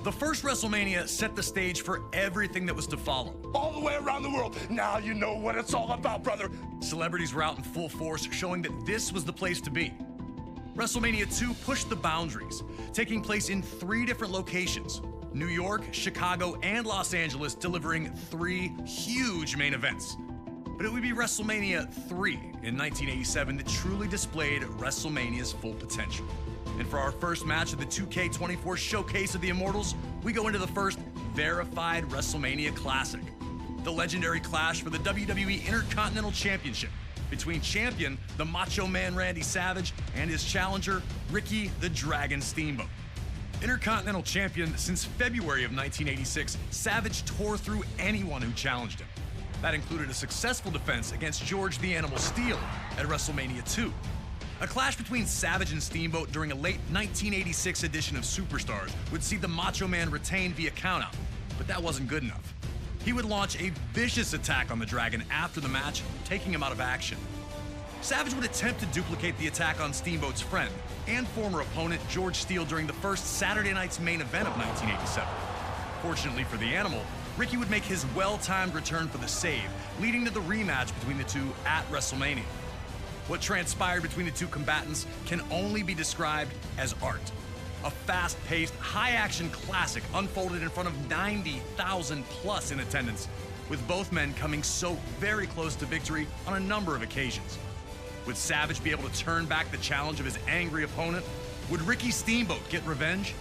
The first WrestleMania set the stage for everything that was to follow. All the way around the world. Now you know what it's all about, brother. Celebrities were out in full force, showing that this was the place to be. WrestleMania II pushed the boundaries, taking place in 3 different locations: New York, Chicago, and Los Angeles, delivering 3 huge main events. But it would be WrestleMania III in 1987 that truly displayed WrestleMania's full potential. And for our first match of the 2K24 showcase of the Immortals, we go into the first verified WrestleMania Classic, the legendary clash for the WWE Intercontinental Championship between champion, the Macho Man Randy Savage, and his challenger, Ricky the Dragon Steamboat. Intercontinental Champion since February of 1986, Savage tore through anyone who challenged him. That included a successful defense against George the Animal Steele at WrestleMania II. A clash between Savage and Steamboat during a late 1986 edition of Superstars would see the Macho Man retain via countout, but that wasn't good enough. He would launch a vicious attack on the Dragon after the match, taking him out of action. Savage would attempt to duplicate the attack on Steamboat's friend and former opponent George Steele during the first Saturday night's main event of 1987. Fortunately for the Animal, Ricky would make his well-timed return for the save, leading to the rematch between the two at WrestleMania. What transpired between the two combatants can only be described as art. A fast-paced, high-action classic unfolded in front of 90,000 plus in attendance, with both men coming so very close to victory on a number of occasions. Would Savage be able to turn back the challenge of his angry opponent? Would Ricky Steamboat get revenge?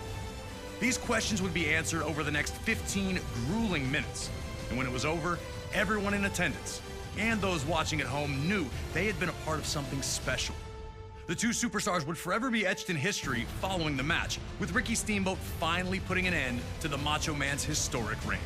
These questions would be answered over the next 15 grueling minutes. And when it was over, everyone in attendance and those watching at home knew they had been a part of something special. The two superstars would forever be etched in history following the match, with Ricky Steamboat finally putting an end to the Macho Man's historic reign.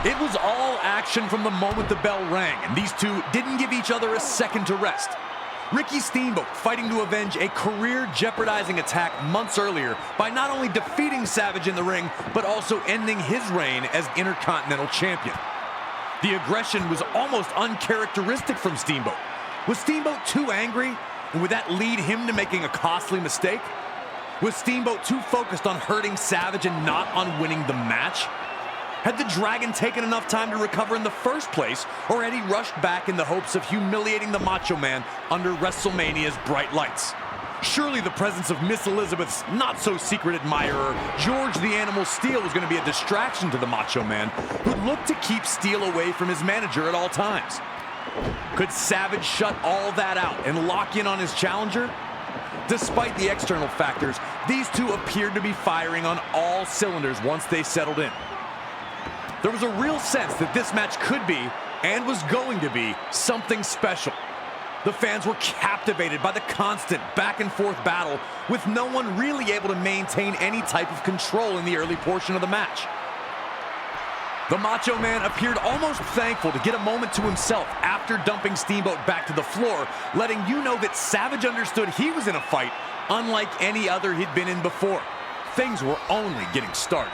It was all action from the moment the bell rang, and these two didn't give each other a second to rest. Ricky Steamboat fighting to avenge a career-jeopardizing attack months earlier by not only defeating Savage in the ring, but also ending his reign as Intercontinental Champion. The aggression was almost uncharacteristic from Steamboat. Was Steamboat too angry? And would that lead him to making a costly mistake? Was Steamboat too focused on hurting Savage and not on winning the match? Had the Dragon taken enough time to recover in the first place, or had he rushed back in the hopes of humiliating the Macho Man under WrestleMania's bright lights? Surely the presence of Miss Elizabeth's not-so-secret admirer, George the Animal Steele, was going to be a distraction to the Macho Man, who'd look to keep Steele away from his manager at all times. Could Savage shut all that out and lock in on his challenger? Despite the external factors, these two appeared to be firing on all cylinders once they settled in. There was a real sense that this match could be, and was going to be, something special. The fans were captivated by the constant back-and-forth battle, with no one really able to maintain any type of control in the early portion of the match. The Macho Man appeared almost thankful to get a moment to himself after dumping Steamboat back to the floor, letting you know that Savage understood he was in a fight unlike any other he'd been in before. Things were only getting started.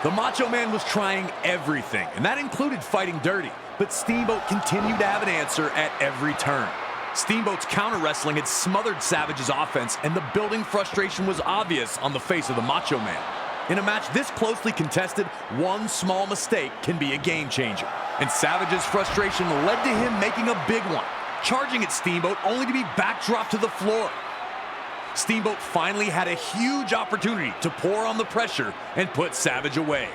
The Macho Man was trying everything, and that included fighting dirty, but Steamboat continued to have an answer at every turn. Steamboat's counter-wrestling had smothered Savage's offense, and the building frustration was obvious on the face of the Macho Man. In a match this closely contested, one small mistake can be a game-changer, and Savage's frustration led to him making a big one, charging at Steamboat only to be backdropped to the floor. Steamboat finally had a huge opportunity to pour on the pressure and put Savage away.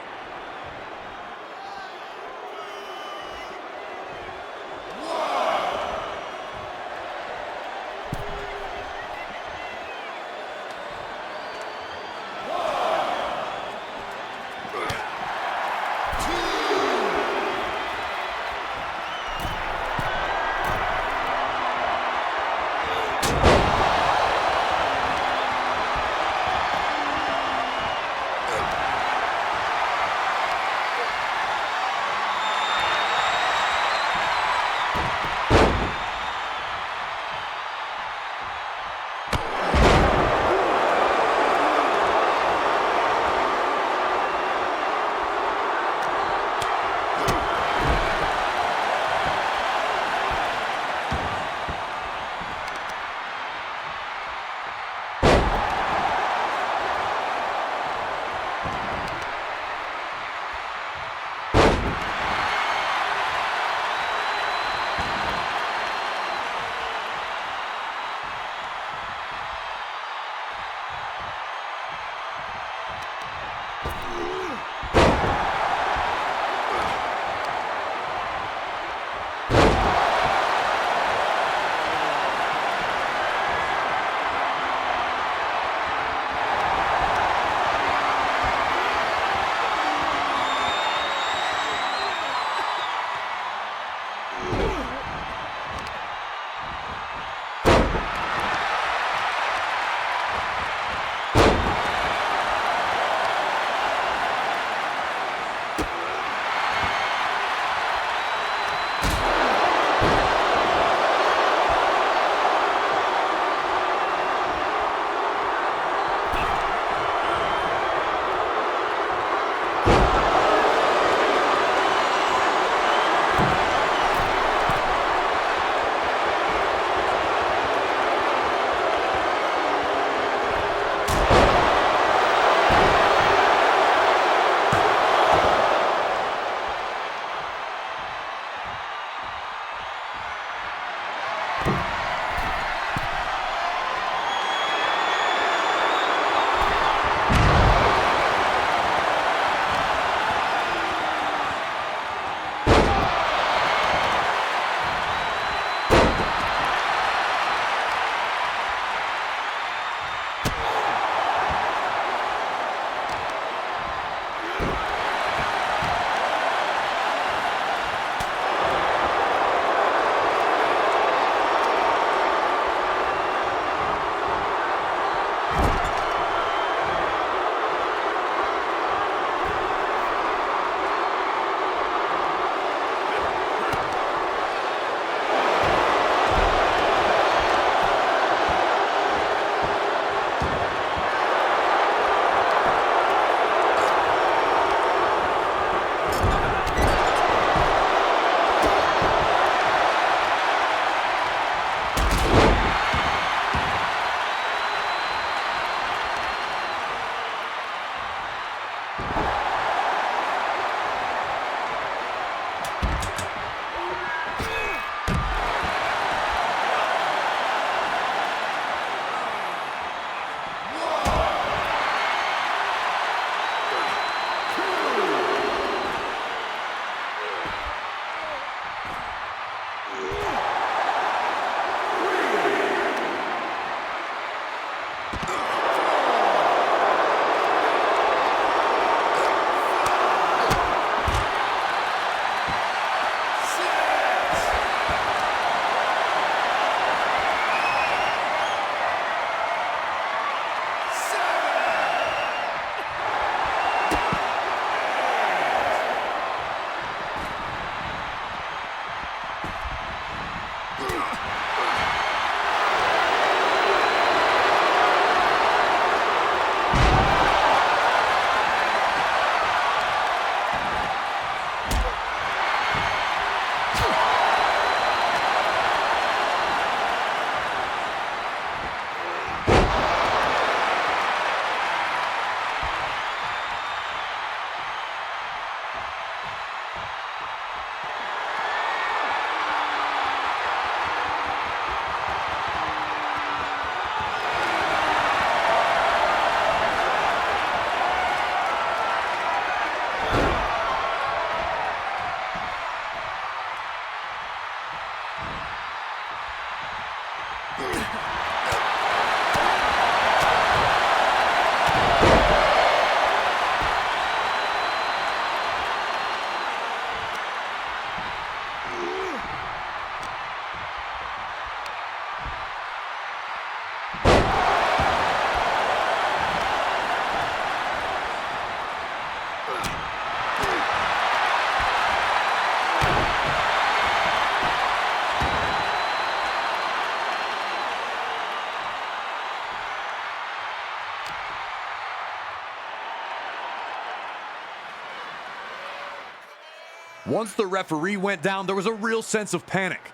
Once the referee went down, there was a real sense of panic.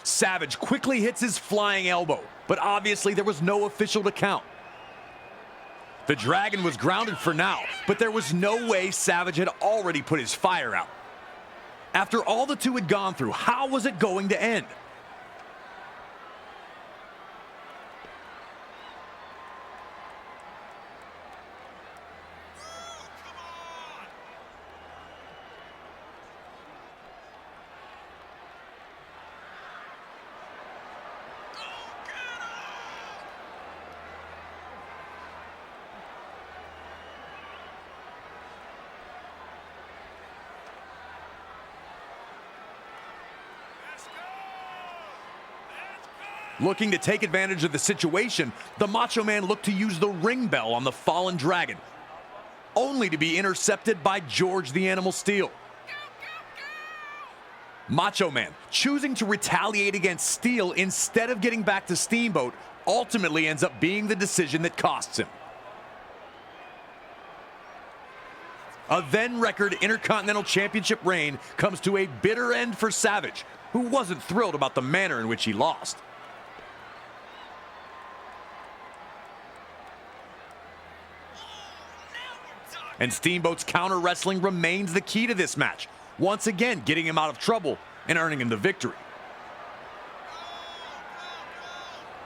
Savage quickly hits his flying elbow, but obviously there was no official to count. The Dragon was grounded for now, but there was no way Savage had already put his fire out. After all the two had gone through, how was it going to end? Looking to take advantage of the situation, the Macho Man looked to use the ring bell on the fallen Dragon, only to be intercepted by George the Animal Steele. Macho Man, choosing to retaliate against Steele instead of getting back to Steamboat, ultimately ends up being the decision that costs him. A then-record Intercontinental Championship reign comes to a bitter end for Savage, who wasn't thrilled about the manner in which he lost. And Steamboat's counter wrestling remains the key to this match, once again getting him out of trouble and earning him the victory.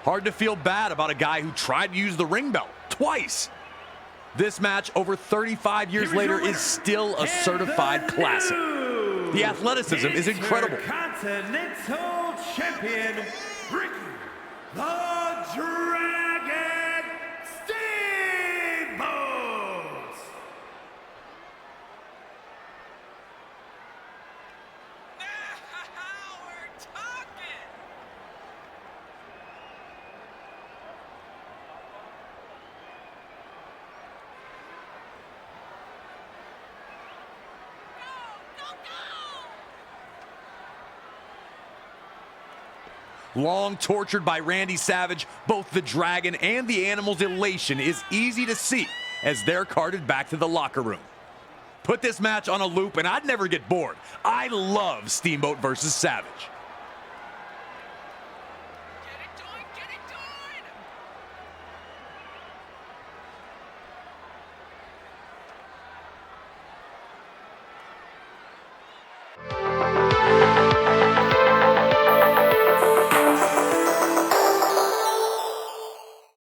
Hard to feel bad about a guy who tried to use the ring bell twice. This match, over 35 years later, is still a certified classic. The athleticism is incredible. Intercontinental Champion, the Dragon Steamboat. Long tortured by Randy Savage, both the Dragon and the Animal's elation is easy to see as they're carted back to the locker room. Put this match on a loop and I'd never get bored. I love Steamboat versus Savage.